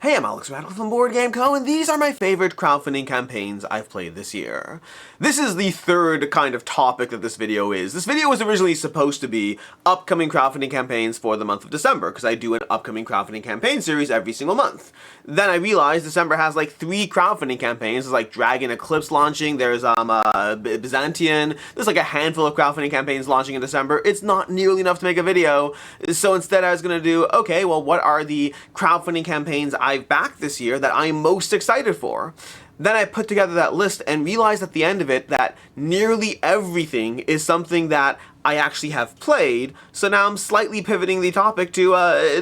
Hey, I'm Alex Radical from Board Game Co, and these are my favorite crowdfunding campaigns I've played this year. This is the third kind of topic that this video is. This video was originally supposed to be upcoming crowdfunding campaigns for the month of December, because I do an upcoming crowdfunding campaign series every single month. Then I realized December has like 3 crowdfunding campaigns. There's like Dragon Eclipse launching, there's Byzantian, there's like a handful of crowdfunding campaigns launching in December. It's not nearly enough to make a video, so instead I was going to do, okay, well what are the crowdfunding campaigns I've backed this year that I'm most excited for? Then I put together that list and realized at the end of it that nearly everything is something that I actually have played, so now I'm slightly pivoting the topic to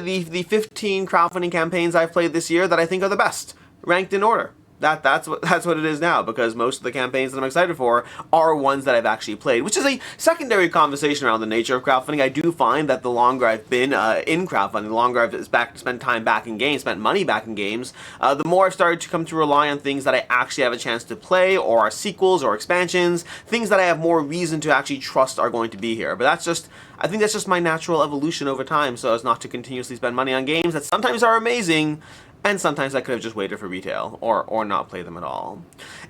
the 15 crowdfunding campaigns I've played this year that I think are the best, ranked in order. That's what it is now, because most of the campaigns that I'm excited for are ones that I've actually played, which is a secondary conversation around the nature of crowdfunding. I do find that the longer I've been in crowdfunding, the longer I've spent time back in games, spent money back in games, the more I've started to come to rely on things that I actually have a chance to play, or are sequels or expansions, things that I have more reason to actually trust are going to be here. But I think that's just my natural evolution over time, so as not to continuously spend money on games that sometimes are amazing, and sometimes I could have just waited for retail, or not play them at all.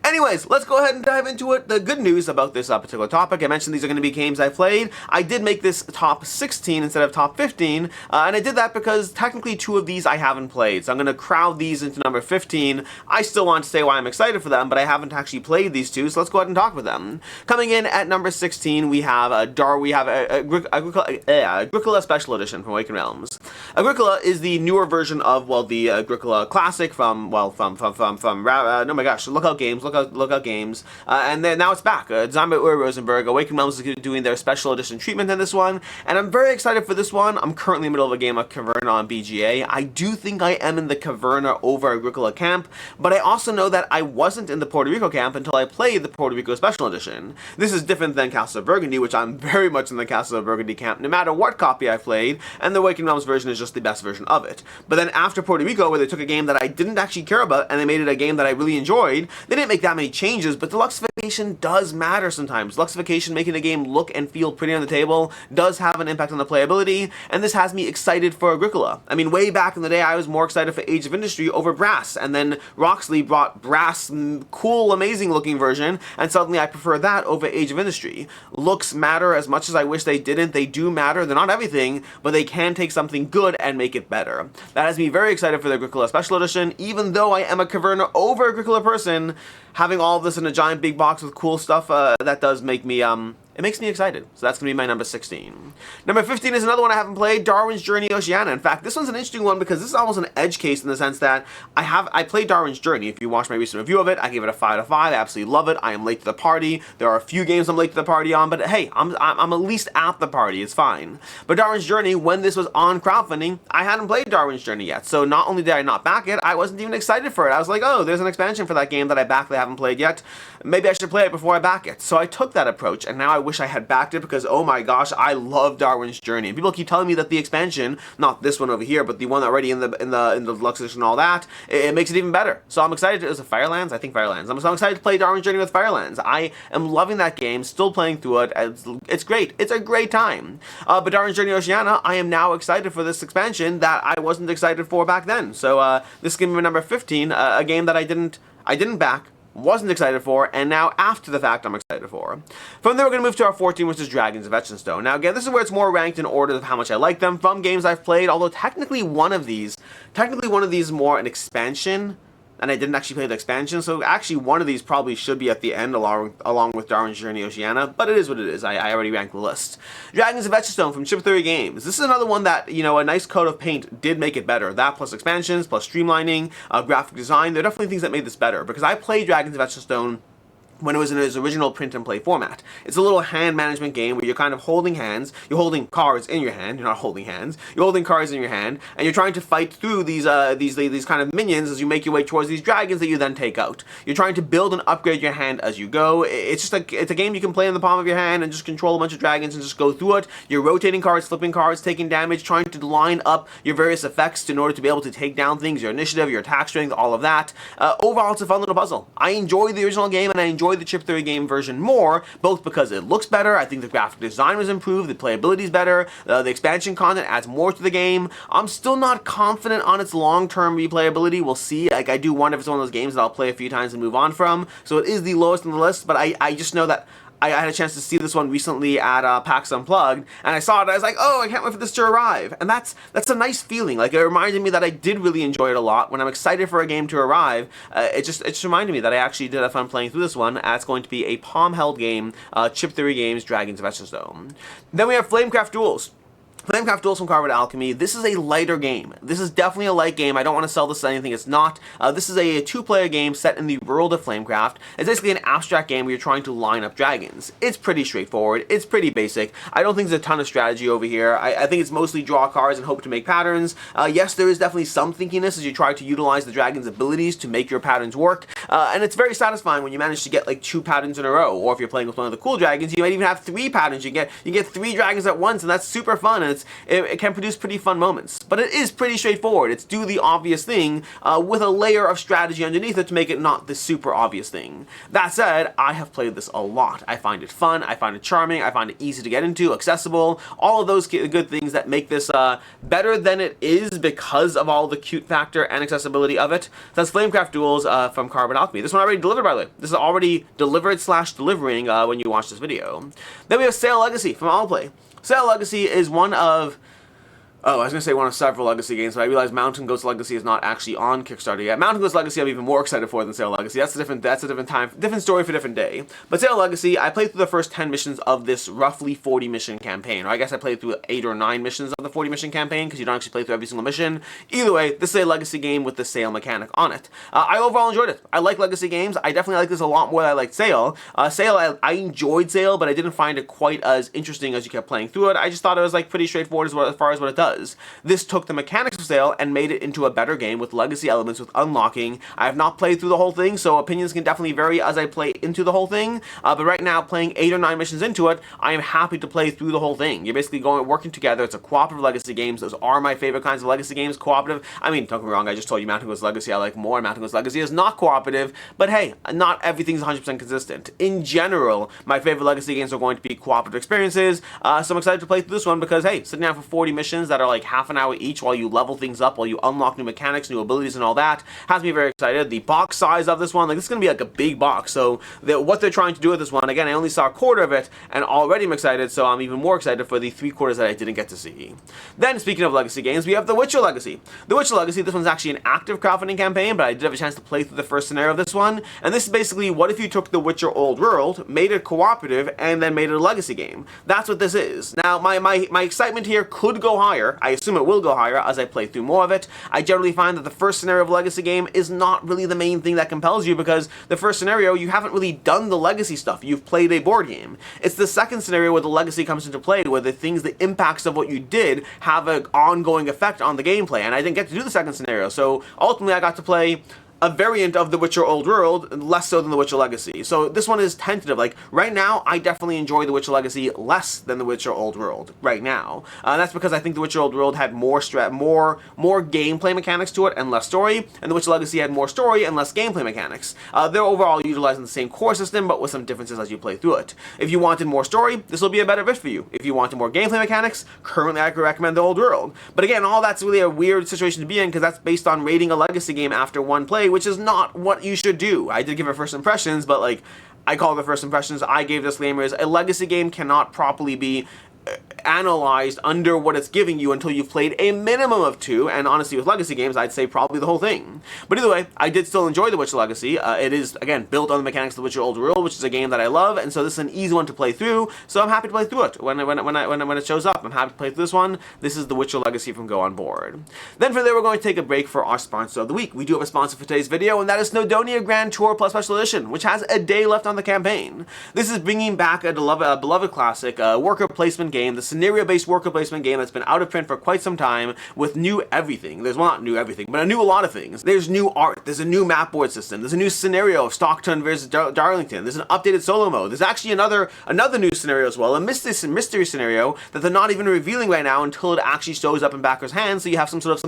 Anyways, let's go ahead and dive into it. The good news about this particular topic, I mentioned these are going to be games I played. I did make this top 16 instead of top 15, and I did that because technically 2 of these I haven't played, so I'm going to crowd these into number 15. I still want to say why I'm excited for them, but I haven't actually played these 2, so let's go ahead and talk about them. Coming in at number 16, we have Agricola Special Edition from Awakened Realms. Agricola is the newer version of, well, the Agricola Classic from oh my gosh, Lookout Games, and then now it's back. Designed by Uri Rosenberg. Awakened Realms is doing their special edition treatment in this one, and I'm very excited for this one. I'm currently in the middle of a game of Caverna on BGA. I do think I am in the Caverna over Agricola camp, but I also know that I wasn't in the Puerto Rico camp until I played the Puerto Rico Special Edition. This is different than Castle of Burgundy, which I'm very much in the Castle of Burgundy camp, no matter what copy I played, and the Awakened Realms version is just the best version of it. But then after Puerto Rico, where they took a game that I didn't actually care about and they made it a game that I really enjoyed, they didn't make that many changes, but deluxeification does matter sometimes. Deluxeification, making a game look and feel pretty on the table, does have an impact on the playability, and this has me excited for Agricola. I mean, way back in the day, I was more excited for Age of Industry over Brass, and then Roxley brought Brass, cool, amazing looking version, and suddenly I prefer that over Age of Industry. Looks matter as much as I wish they didn't. They do matter. They're not everything, but they can take something good and make it better. That has me very excited for the Agricola Special Edition. Even though I am a Caverna over Agricola person, having all of this in a giant big box with cool stuff, that does make me, it makes me excited. So that's going to be my number 16. Number 15 is another one I haven't played, Darwin's Journey Oceania. In fact, this one's an interesting one because this is almost an edge case in the sense that I played Darwin's Journey. If you watch my recent review of it, I gave it a 5 out of 5. I absolutely love it. I am late to the party. There are a few games I'm late to the party on, but hey, I'm at least at the party. It's fine. But Darwin's Journey, when this was on crowdfunding, I hadn't played Darwin's Journey yet. So not only did I not back it, I wasn't even excited for it. I was like, oh, there's an expansion for that game that I backed that I haven't played yet. Maybe I should play it before I back it. So I took that approach, and now I wish I had backed it, because oh my gosh, I love Darwin's Journey. And people keep telling me that the expansion, not this one over here, but the one already in the deluxe edition and all that, it makes it even better. So I'm excited. Is it Firelands? I think Firelands. I'm so excited to play Darwin's Journey with Firelands. I am loving that game, still playing through it. It's great. It's a great time. But Darwin's Journey Oceania, I am now excited for this expansion that I wasn't excited for back then. So this is going to be number 15, a game that I didn't back, wasn't excited for, and now after the fact I'm excited for. From there we're going to move to our 14, which is Dragons of Etchinstone. Now again, this is where it's more ranked in order of how much I like them from games I've played, although technically one of these is more an expansion, and I didn't actually play the expansion, so actually one of these probably should be at the end along with Darwin's Journey Oceania, but it is what it is. I already ranked the list. Dragons of Etchinstone from Chip Theory Games. This is another one that, you know, a nice coat of paint did make it better. That plus expansions, plus streamlining, graphic design, there are definitely things that made this better, because I played Dragons of Etchinstone when it was in its original print and play format. It's a little hand management game where you're kind of holding hands, you're holding cards in your hand, you're not holding hands, you're holding cards in your hand, and you're trying to fight through these kind of minions as you make your way towards these dragons that you then take out. You're trying to build and upgrade your hand as you go. It's just it's a game you can play in the palm of your hand and just control a bunch of dragons and just go through it. You're rotating cards, flipping cards, taking damage, trying to line up your various effects in order to be able to take down things, your initiative, your attack strength, all of that. Overall, it's a fun little puzzle. I enjoyed the original game and I enjoyed enjoy the chip theory game version more, both because it looks better, I think the graphic design was improved, the playability is better, the expansion content adds more to the game. I'm still not confident on its long-term replayability. We'll see. Like, I do wonder if it's one of those games that I'll play a few times and move on from. So it is the lowest on the list, but I just know that I had a chance to see this one recently at PAX Unplugged, and I saw it, and I was like, oh, I can't wait for this to arrive. And that's a nice feeling. Like, it reminded me that I did really enjoy it a lot. When I'm excited for a game to arrive, it just reminded me that I actually did have fun playing through this one, as it's going to be a palm-held game, Chip Theory Games, Dragons of Etchinstone. Then we have Flamecraft Duals. Flamecraft Duals from Carbon Alchemy. This is a lighter game. This is definitely a light game. I don't want to sell this as anything it's not. This is a two-player game set in the world of Flamecraft. It's basically an abstract game where you're trying to line up dragons. It's pretty straightforward. It's pretty basic. I don't think there's a ton of strategy over here. I think it's mostly draw cards and hope to make patterns. Yes, there is definitely some thinkiness as you try to utilize the dragon's abilities to make your patterns work. And it's very satisfying when you manage to get like 2 patterns in a row. Or if you're playing with one of the cool dragons, you might even have 3 patterns. You get 3 dragons at once, and that's super fun. And it can produce pretty fun moments. But it is pretty straightforward. It's do the obvious thing with a layer of strategy underneath it to make it not the super obvious thing. That said, I have played this a lot. I find it fun, I find it charming, I find it easy to get into, accessible, all of those good things that make this better than it is because of all the cute factor and accessibility of it. That's Flamecraft Duals from Carbon Alchemy. This one already delivered, by the way. This is already delivered / delivering when you watch this video. Then we have Sail Legacy from Allplay. Sail Legacy is one of... Oh, I was going to say one of several Legacy games, but I realized Mountain Ghost Legacy is not actually on Kickstarter yet. Mountain Ghost Legacy I'm even more excited for than Sail Legacy. That's a different time, different story for a different day. But Sail Legacy, I played through the first 10 missions of this roughly 40 mission campaign. Or I guess I played through 8 or 9 missions of the 40 mission campaign, because you don't actually play through every single mission. Either way, this is a Legacy game with the Sail mechanic on it. I overall enjoyed it. I like Legacy games. I definitely like this a lot more than I liked Sail. Sail, I enjoyed Sail, but I didn't find it quite as interesting as you kept playing through it. I just thought it was like pretty straightforward as far as what it does. This took the mechanics of Sail and made it into a better game with legacy elements, with unlocking. I have not played through the whole thing, so opinions can definitely vary as I play into the whole thing, but right now, playing 8 or 9 missions into it, I am happy to play through the whole thing. You're basically working together. It's a cooperative legacy games. Those are my favorite kinds of legacy games, cooperative. I mean, don't get me wrong, I just told you Mountain Ghost Legacy I like more. Mountain Ghost Legacy is not cooperative, but hey, not everything's 100% consistent. In general, my favorite legacy games are going to be cooperative experiences, so I'm excited to play through this one because, hey, sitting down for 40 missions that are like half an hour each while you level things up, while you unlock new mechanics, new abilities, and all that, has me very excited. The box size of this one, like, this is going to be like a big box, so what they're trying to do with this one, again, I only saw a quarter of it, and already I'm excited, so I'm even more excited for the 3/4 that I didn't get to see. Then, speaking of legacy games, we have The Witcher Legacy. The Witcher Legacy, this one's actually an active crowdfunding campaign, but I did have a chance to play through the first scenario of this one, and this is basically, what if you took The Witcher Old World, made it cooperative, and then made it a legacy game? That's what this is. Now, my excitement here could go higher. I assume it will go higher as I play through more of it. I generally find that the first scenario of a legacy game is not really the main thing that compels you, because the first scenario, you haven't really done the legacy stuff. You've played a board game. It's the second scenario where the legacy comes into play, where the things, the impacts of what you did have an ongoing effect on the gameplay, and I didn't get to do the second scenario, so ultimately I got to play a variant of The Witcher Old World, less so than The Witcher Legacy. So this one is tentative. Like, right now, I definitely enjoy The Witcher Legacy less than The Witcher Old World, right now. And that's because I think The Witcher Old World had more gameplay mechanics to it and less story, and The Witcher Legacy had more story and less gameplay mechanics. They're overall utilizing the same core system, but with some differences as you play through it. If you wanted more story, this will be a better fit for you. If you wanted more gameplay mechanics, currently I could recommend The Old World. But again, all that's really a weird situation to be in, because that's based on rating a legacy game after one play, which is not what you should do. I did give it first impressions, but like, I call it the first impressions. I gave disclaimers. A legacy game cannot properly be analyzed under what it's giving you until you've played a minimum of 2, and honestly with legacy games I'd say probably the whole thing. But either way, I did still enjoy The Witcher Legacy. It is, again, built on the mechanics of The Witcher Old World, which is a game that I love, and so this is an easy one to play through, so I'm happy to play through it when it shows up. I'm happy to play through this one. This is The Witcher Legacy from Go On Board. Then from there we're going to take a break for our sponsor of the week. We do have a sponsor for today's video, and that is Snowdonia Grand Tour Plus Special Edition, which has a day left on the campaign. This is bringing back a beloved classic, worker placement game, The scenario-based worker placement game that's been out of print for quite some time with new everything. There's, well, not new everything, but a new a lot of things. There's new art, there's a new map board system, there's a new scenario of Stockton versus Darlington, there's an updated solo mode, there's actually another new scenario as well, a mystery scenario that they're not even revealing right now until it actually shows up in backers' hands, so you have some sort of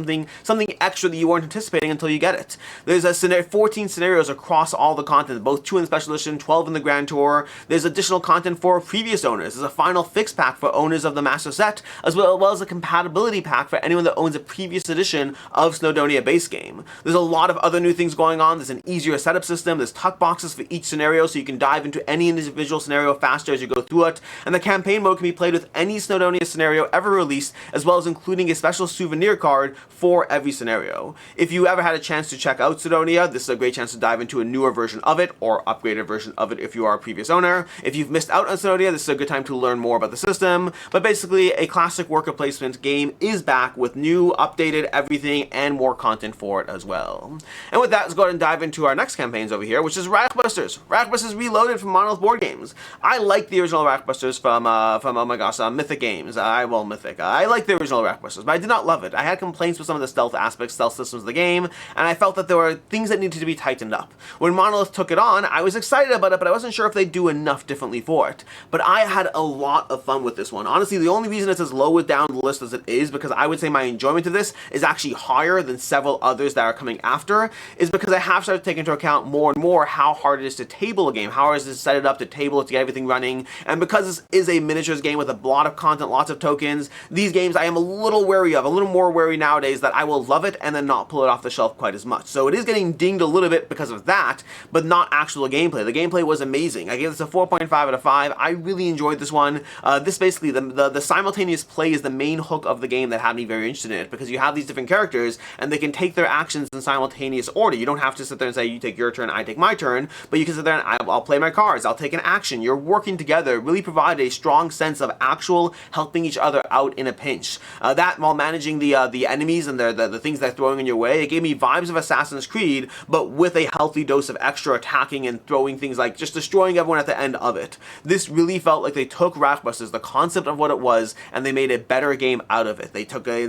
something extra that you weren't anticipating until you get it. There's 14 scenarios across all the content, both 2 in the Special Edition, 12 in the Grand Tour. There's additional content for previous owners. There's a final fix pack for owners of the Master Set, as well as a compatibility pack for anyone that owns a previous edition of Snowdonia base game. There's a lot of other new things going on. There's an easier setup system. There's tuck boxes for each scenario, so you can dive into any individual scenario faster as you go through it. And the campaign mode can be played with any Snowdonia scenario ever released, as well as including a special souvenir card for every scenario. If you ever had a chance to check out Snowdonia, this is a great chance to dive into a newer version of it, or upgraded version of it if you are a previous owner. If you've missed out on Snowdonia, this is a good time to learn more about the system. But basically, a classic worker placement game is back with new, updated everything, and more content for it as well. And with that, let's go ahead and dive into our next campaigns over here, which is Reichbusters. Reichbusters Reloaded from Monolith Board Games. I like the original Reichbusters from oh my gosh, Mythic Games. I like the original Reichbusters, but I did not love it. I had complaints with some of the stealth aspects, stealth systems of the game, and I felt that there were things that needed to be tightened up. When Monolith took it on, I was excited about it, but I wasn't sure if they'd do enough differently for it. But I had a lot of fun with this one. Honestly, the only reason it's as low down the list as it is, because I would say my enjoyment of this is actually higher than several others that are coming after, is because I have started to take into account more and more how hard it is to table a game, how hard it is to set it up, to table it, to get everything running, and because this is a miniatures game with a lot of content, lots of tokens, these games I am a little wary of, a little more wary nowadays that I will love it and then not pull it off the shelf quite as much. So it is getting dinged a little bit because of that, but not actual gameplay. The gameplay was amazing. I gave this a 4.5 out of 5. I really enjoyed this one. This basically, the simultaneous play is the main hook of the game that had me very interested in it, because you have these different characters and they can take their actions in simultaneous order. You don't have to sit there and say, you take your turn, I take my turn, but you can sit there and I'll play my cards, I'll take an action. You're working together, really provide a strong sense of actual helping each other out in a pinch. That, while managing the enemies and the things they're throwing in your way, it gave me vibes of Assassin's Creed, but with a healthy dose of extra attacking and throwing things, like just destroying everyone at the end of it. This really felt like they took Reichbusters, the concept of what it was, and they made a better game out of it. They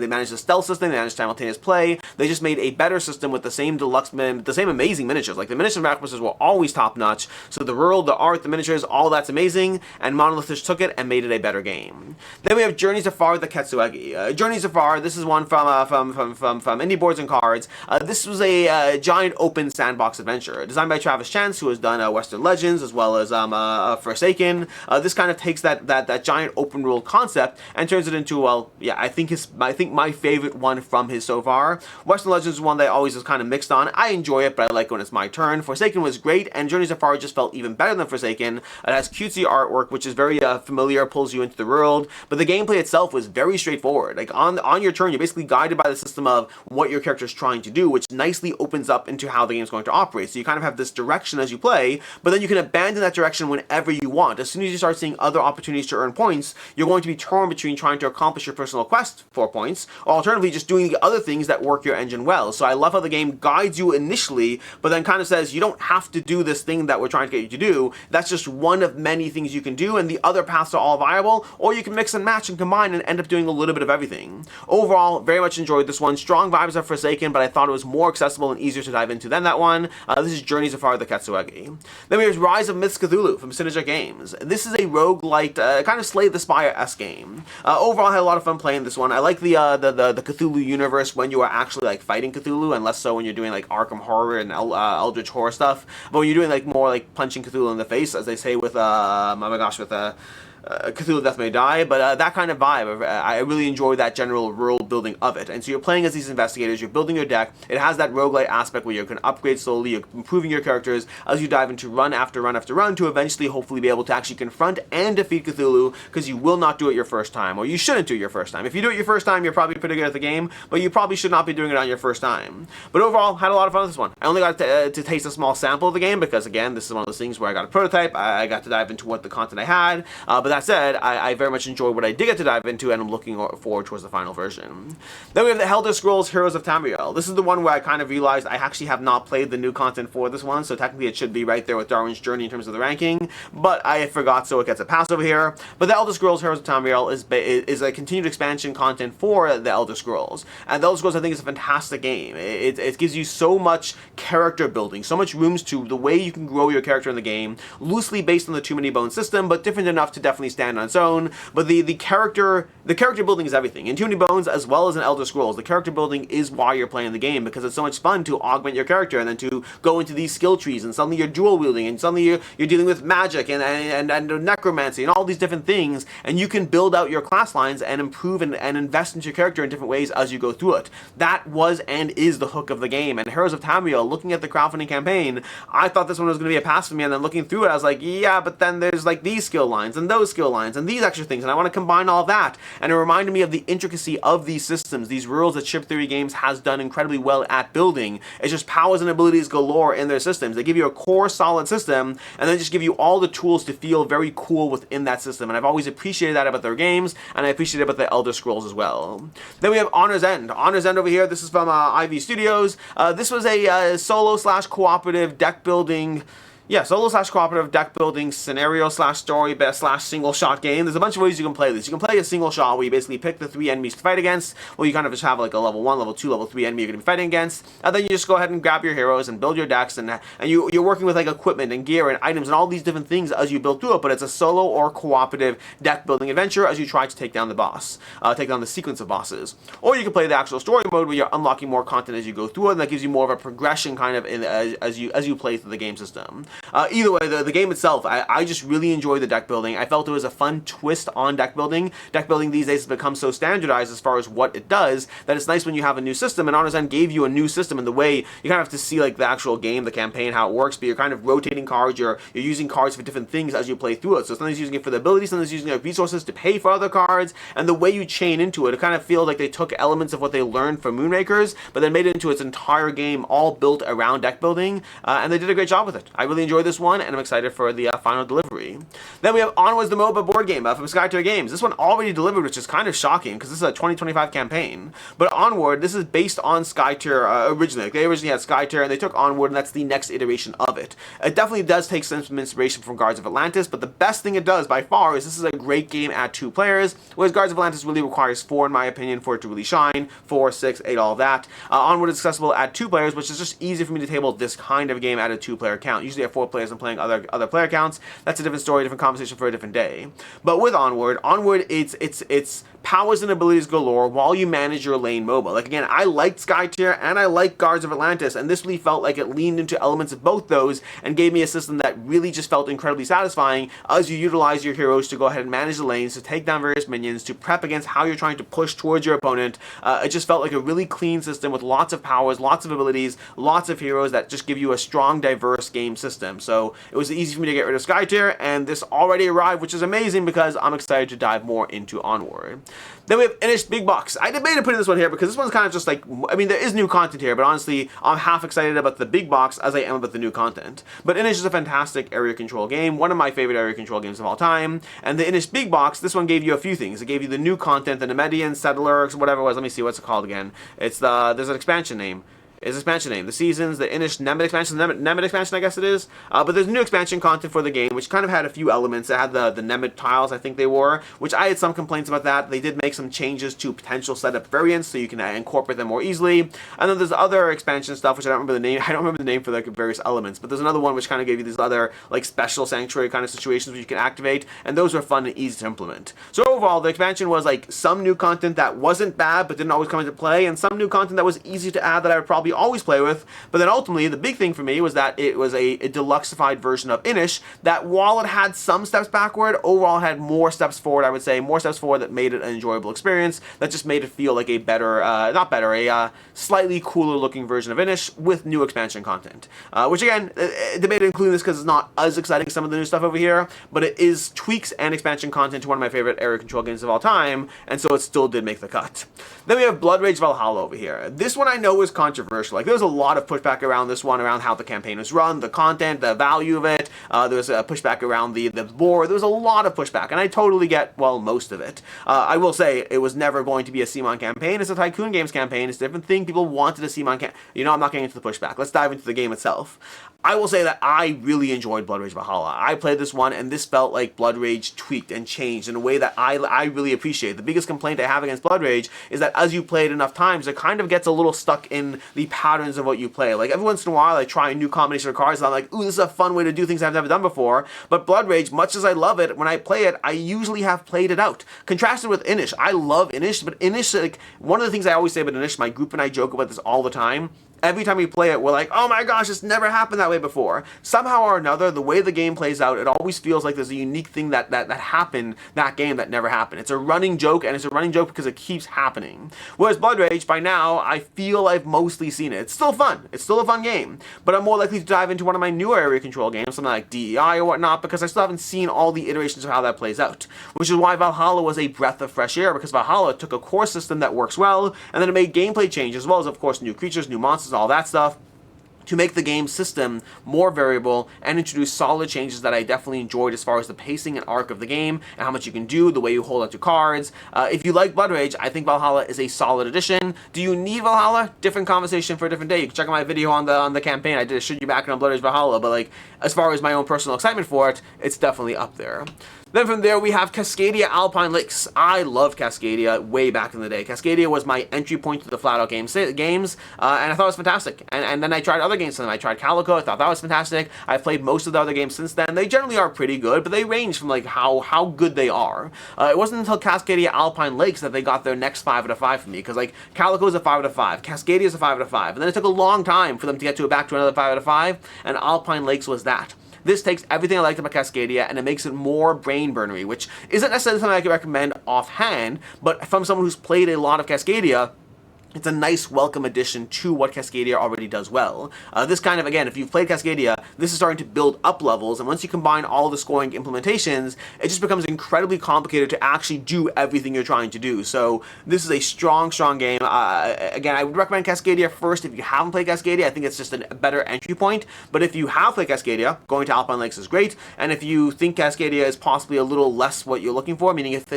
managed the stealth system, they managed simultaneous play, they just made a better system with the same the same amazing miniatures. Like, the miniatures of Reichbusters were always top notch, so the world, the art, the miniatures, all that's amazing, and Monolith just took it and made it a better game. Then we have Journeys Afar, the Ketsueki. Journeys Afar, this is one from Indie Boards and Cards. This was a giant open sandbox adventure, designed by Travis Chance, who has done Western Legends, as well as Forsaken. This kind of takes that giant open world concept and turns it into, well, yeah, I think my favorite one from his so far. Western Legends is one that I always was kind of mixed on. I enjoy it, but I like when it's my turn. Forsaken was great, and Journeys Afar just felt even better than Forsaken. It has cutesy artwork, which is very familiar, pulls you into the world, but the gameplay itself was very straightforward. Like, on your turn, you're basically guided by the system of what your character is trying to do, which nicely opens up into how the game's going to operate. So you kind of have this direction as you play, but then you can abandon that direction whenever you want. As soon as you start seeing other opportunities to earn points, you're going to be torn between trying to accomplish your personal quest for points, or alternatively just doing the other things that work your engine well. So I love how the game guides you initially, but then kind of says, you don't have to do this thing that we're trying to get you to do. That's just one of many things you can do, and the other paths are all viable, or you can mix and match and combine and end up doing a little bit of everything. Overall, very much enjoyed this one. Strong vibes of Forsaken, but I thought it was more accessible and easier to dive into than that one. This is Journeys Afar, the Ketsueki. Then we have Rise of Myths Cthulhu from Synergic Games. This is a roguelite, kind of Slay the Spire-esque game. Overall, I had a lot of fun playing this one. I like the Cthulhu universe when you are actually like fighting Cthulhu, and less so when you're doing like Arkham Horror and Eldritch Horror stuff. But when you're doing like more like punching Cthulhu in the face, as they say with oh my gosh, with Cthulhu Death May Die, but that kind of vibe, I really enjoy that general world building of it. And so you're playing as these investigators, you're building your deck, it has that roguelite aspect where you can upgrade slowly, you're improving your characters as you dive into run after run after run to eventually hopefully be able to actually confront and defeat Cthulhu, because you will not do it your first time, or you shouldn't do it your first time. If you do it your first time, you're probably pretty good at the game, but you probably should not be doing it on your first time. But overall, had a lot of fun with this one. I only got to taste a small sample of the game, because again, this is one of those things where I got a prototype, I got to dive into what the content I had, but that said, I very much enjoyed what I did get to dive into, and I'm looking forward towards the final version. Then we have the Elder Scrolls Heroes of Tamriel. This is the one where I kind of realized I actually have not played the new content for this one, so technically it should be right there with Darwin's Journey in terms of the ranking, but I forgot, so it gets a pass over here. But the Elder Scrolls Heroes of Tamriel is a continued expansion content for the Elder Scrolls, and the Elder Scrolls I think is a fantastic game. It gives you so much character building, so much rooms to the way you can grow your character in the game, loosely based on the Too Many Bones system, but different enough to definitely stand on its own. But the character building is everything. In Too Many Bones, as well as in Elder Scrolls, the character building is why you're playing the game, because it's so much fun to augment your character and then to go into these skill trees, and suddenly you're dual wielding, and suddenly you're dealing with magic and necromancy and all these different things, and you can build out your class lines and improve and invest into your character in different ways as you go through it. That was and is the hook of the game. And Heroes of Tamriel, looking at the crowdfunding campaign, I thought this one was going to be a pass for me, and then looking through it, I was like, yeah, but then there's like these skill lines and those skill lines and these extra things, and I want to combine all that. And it reminded me of the intricacy of these systems, these rules that Ship Theory Games has done incredibly well at building. It's just powers and abilities galore in their systems. They give you a core solid system, and then just give you all the tools to feel very cool within that system. And I've always appreciated that about their games, and I appreciate it about the Elder Scrolls as well. Then we have Honor's End. Honor's End over here, this is from IV Studios. This was a solo/cooperative deck building solo/cooperative deck building scenario/story single shot game. There's a bunch of ways you can play this. You can play a single shot where you basically pick the 3 enemies to fight against, where you kind of just have like a level 1, level 2, level 3 enemy you're going to be fighting against, and then you just go ahead and grab your heroes and build your decks, and you're working with like equipment and gear and items and all these different things as you build through it, but it's a solo or cooperative deck building adventure as you try to take down the boss, take down the sequence of bosses. Or you can play the actual story mode where you're unlocking more content as you go through it, and that gives you more of a progression kind of as you play through the game system. Either way, the game itself, I just really enjoyed the deck building. I felt it was a fun twist on deck building. Deck building these days has become so standardized as far as what it does that it's nice when you have a new system, and Honor's End gave you a new system in the way you kind of have to see like the actual game, the campaign, how it works, but you're kind of rotating cards, you're using cards for different things as you play through it. So sometimes using it for the abilities, sometimes using like resources to pay for other cards, and the way you chain into it, it kind of feels like they took elements of what they learned from Moonrakers, but then made it into its entire game, all built around deck building, and they did a great job with it. I really enjoyed this one, and I'm excited for the final delivery. Then we have Onward, the MOBA board game from Skytier Games. This one already delivered, which is kind of shocking because this is a 2025 campaign. But Onward, this is based on Skytier originally. They originally had Skytier, and they took Onward, and that's the next iteration of it. It definitely does take some inspiration from Guards of Atlantis, but the best thing it does by far is this is a great game at 2 players, whereas Guards of Atlantis really requires 4, in my opinion, for it to really shine. 4, 6, 8, all of that. Onward is accessible at 2 players, which is just easy for me to table this kind of game at a 2-player count. Usually at 4 players and playing other player counts. That's a different story, different conversation for a different day. But with Onward, it's powers and abilities galore while you manage your lane MOBA. Like again, I liked Skytier and I liked Guards of Atlantis, and this really felt like it leaned into elements of both those and gave me a system that really just felt incredibly satisfying as you utilize your heroes to go ahead and manage the lanes, to take down various minions, to prep against how you're trying to push towards your opponent. It just felt like a really clean system with lots of powers, lots of abilities, lots of heroes that just give you a strong, diverse game system. So it was easy for me to get rid of Skytier, and this already arrived, which is amazing because I'm excited to dive more into Onward. Then we have Inish Big Box. I debated putting this one here because this one's kind of just like, I mean, there is new content here, but honestly, I'm half excited about the Big Box as I am about the new content. But Inish is a fantastic area control game, one of my favorite area control games of all time. And the Inish Big Box, this one gave you a few things. It gave you the new content, the Nemedian, Settlers, whatever it was. Let me see, what's it called again? There's an expansion name. Is expansion name. The Seasons, the Inish Nemeth expansion, Nemeth expansion, I guess it is. But there's new expansion content for the game, which kind of had a few elements. It had the Nemeth tiles, I think they were, which I had some complaints about that. They did make some changes to potential setup variants, so you can incorporate them more easily. And then there's other expansion stuff, which I don't remember the name. I don't remember the name for the various elements, but there's another one which kind of gave you these other like special sanctuary kind of situations where you can activate, and those were fun and easy to implement. So overall, the expansion was like some new content that wasn't bad, but didn't always come into play, and some new content that was easy to add that I would probably always play with. But then ultimately the big thing for me was that it was a deluxeified version of Inish that, while it had some steps backward, overall had more steps forward. I would say more steps forward that made it an enjoyable experience, that just made it feel like a better, a slightly cooler looking version of Inish with new expansion content, which again, debated including this because it's not as exciting as some of the new stuff over here, but it is tweaks and expansion content to one of my favorite area control games of all time, and so it still did make the cut. Then we have Blood Rage Valhalla over here. This one I know is controversial. controversial. Like, there's a lot of pushback around this one, around how the campaign is run, the content, the value of it. There's a pushback around the board. There was a lot of pushback, and I totally get, well, most of it. I will say, it was never going to be a CMON campaign. It's a Tycoon Games campaign. It's a different thing. People wanted a CMON campaign. You know, I'm not getting into the pushback. Let's dive into the game itself. I will say that I really enjoyed Blood Rage Valhalla. I played this one, and this felt like Blood Rage tweaked and changed in a way that I really appreciate. The biggest complaint I have against Blood Rage is that as you play it enough times, it kind of gets a little stuck in the patterns of what you play. Like, every once in a while, I try a new combination of cards, and I'm like, ooh, this is a fun way to do things I've never done before. But Blood Rage, much as I love it, when I play it, I usually have played it out. Contrasted with Inish, I love Inish, but Inish, like, one of the things I always say about Inish, my group and I joke about this all the time. Every time we play it, we're like, oh my gosh, it's never happened that way before. Somehow or another, the way the game plays out, it always feels like there's a unique thing that happened that game that never happened. It's a running joke, and it's a running joke because it keeps happening. Whereas Blood Rage, by now, I feel I've mostly seen it. It's still fun. It's still a fun game. But I'm more likely to dive into one of my newer area control games, something like DEI or whatnot, because I still haven't seen all the iterations of how that plays out. Which is why Valhalla was a breath of fresh air, because Valhalla took a core system that works well, and then it made gameplay changes, as well as, of course, new creatures, new monsters, all that stuff, to make the game system more variable and introduce solid changes that I definitely enjoyed as far as the pacing and arc of the game and how much you can do, the way you hold onto cards. If you like Blood Rage, I think Valhalla is a solid addition. Do you need Valhalla? Different conversation for a different day. You can check out my video on the campaign. I did a should you back on Blood Rage Valhalla, but like, as far as my own personal excitement for it, it's definitely up there. Then from there, we have Cascadia Alpine Lakes. I loved Cascadia way back in the day. Cascadia was my entry point to the Flat Out games, and I thought it was fantastic. And then I tried other games from them. I tried Calico. I thought that was fantastic. I've played most of the other games since then. They generally are pretty good, but they range from like how good they are. It wasn't until Cascadia Alpine Lakes that they got their next 5 out of 5 for me, because like Calico is a 5 out of 5, Cascadia is a 5 out of 5, and then it took a long time for them to get back to another 5 out of 5, and Alpine Lakes was that. This takes everything I liked about Cascadia and it makes it more brain burnery, which isn't necessarily something I could recommend offhand, but from someone who's played a lot of Cascadia, it's a nice welcome addition to what Cascadia already does well. This kind of, again, if you've played Cascadia, this is starting to build up levels, and once you combine all the scoring implementations, it just becomes incredibly complicated to actually do everything you're trying to do. So this is a strong, strong game. Again, I would recommend Cascadia first if you haven't played Cascadia. I think it's just a better entry point, but if you have played Cascadia, going to Alpine Lakes is great, and if you think Cascadia is possibly a little less what you're looking for, meaning if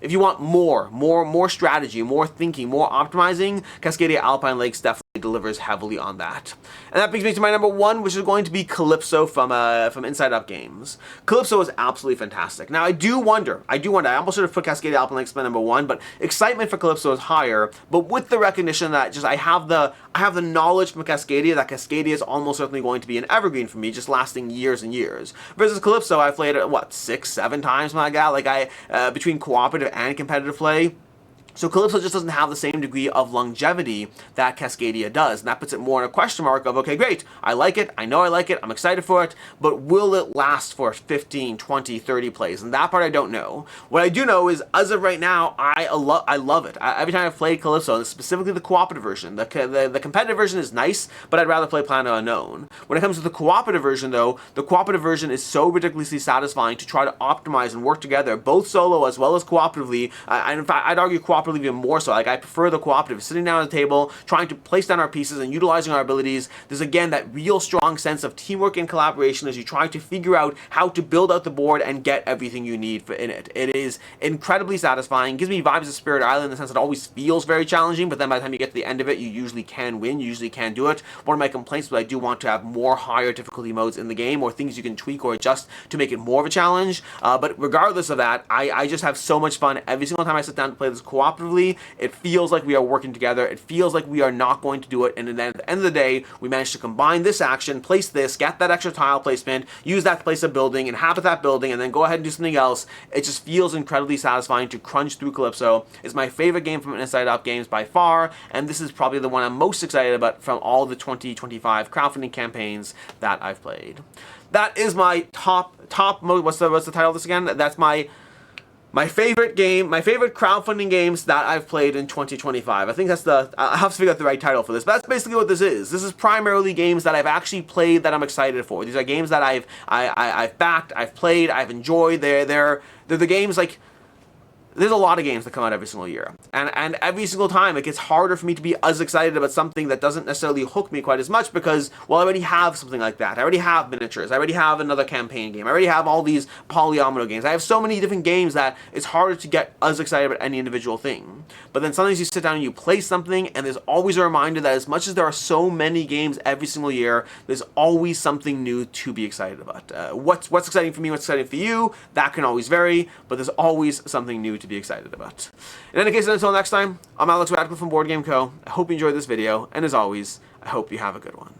you want more strategy, more thinking, more optimizing, Cascadia Alpine Lakes definitely delivers heavily on that. And that brings me to my number 1, which is going to be Kalypso from Inside Up Games. Kalypso is absolutely fantastic. Now, I do wonder, I almost should have put Cascadia Alpine Lakes my number 1, but excitement for Kalypso is higher, but with the recognition that just I have the knowledge from Cascadia that Cascadia is almost certainly going to be an evergreen for me, just lasting years and years. Versus Kalypso, I've played it, 6, 7 times, something like that, like between cooperative and competitive play. So Kalypso just doesn't have the same degree of longevity that Cascadia does, and that puts it more in a question mark of, okay, great, I like it, I know I like it, I'm excited for it, but will it last for 15, 20, 30 plays? And that part I don't know. What I do know is, as of right now, I love it. Every time I've played Kalypso, specifically the cooperative version, the competitive version is nice, but I'd rather play Planet Unknown. When it comes to the cooperative version, though, the cooperative version is so ridiculously satisfying to try to optimize and work together, both solo as well as cooperatively, and in fact, I'd argue cooperatively even more so. Like, I prefer the cooperative, sitting down at the table, trying to place down our pieces and utilizing our abilities. There's again that real strong sense of teamwork and collaboration as you try to figure out how to build out the board and get everything you need in it. It is incredibly satisfying. It gives me vibes of Spirit Island in the sense that it always feels very challenging, but then by the time you get to the end of it, you usually can win, you usually can do it. One of my complaints is I do want to have more higher difficulty modes in the game, or things you can tweak or adjust to make it more of a challenge. But regardless of that, I just have so much fun every single time I sit down to play this cooperatively. It feels like we are working together. It feels like we are not going to do it. And then at the end of the day, we managed to combine this action, place this, get that extra tile placement, use that to place a building, inhabit that building, and then go ahead and do something else. It just feels incredibly satisfying to crunch through Kalypso. It's my favorite game from Inside Out Games by far, and this is probably the one I'm most excited about from all the 2025 crowdfunding campaigns that I've played. That is my what's the title of this again? That's my favorite game, my favorite crowdfunding games that I've played in 2025. I think that's I'll have to figure out the right title for this, but that's basically what this is. This is primarily games that I've actually played that I'm excited for. These are games that I've backed, I've played, I've enjoyed. They're the games like, there's a lot of games that come out every single year. And every single time it gets harder for me to be as excited about something that doesn't necessarily hook me quite as much because, well, I already have something like that. I already have miniatures. I already have another campaign game. I already have all these polyomino games. I have so many different games that it's harder to get as excited about any individual thing. But then sometimes you sit down and you play something and there's always a reminder that as much as there are so many games every single year, there's always something new to be excited about. What's exciting for me, what's exciting for you, that can always vary, but there's always something new to be excited about. In any case, until next time, I'm Alex Radcliffe from Board Game Co. I hope you enjoyed this video, and as always, I hope you have a good one.